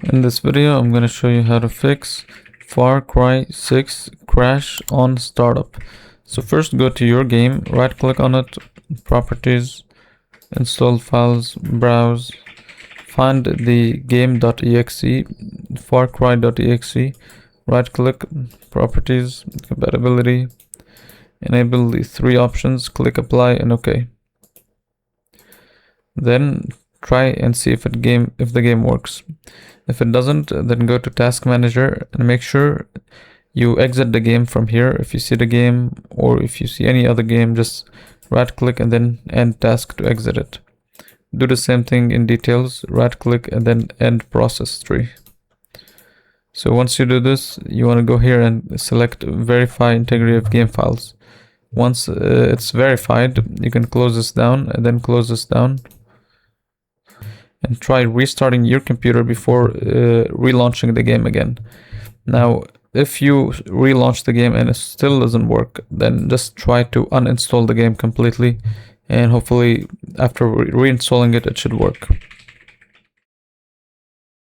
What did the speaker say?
In this video, I'm going to show you how to fix Far Cry 6 crash on startup. So first go to your game, right click on it, properties, install files, browse, find the game.exe, farcry.exe, right click, properties, compatibility, enable the three options, click apply and OK. Then try and see if the game works. If it doesn't, then go to task manager and make sure you exit the game from here. If you see the game or if you see any other game, just right click and then end task to exit it. Do the same thing in details, right click and then end process tree. So once you do this, you want to go here and select verify integrity of game files. Once it's verified, you can close this down and then close this down. And try restarting your computer before relaunching the game again. Now, if you relaunch the game and it still doesn't work, then just try to uninstall the game completely, and hopefully after reinstalling it, it should work.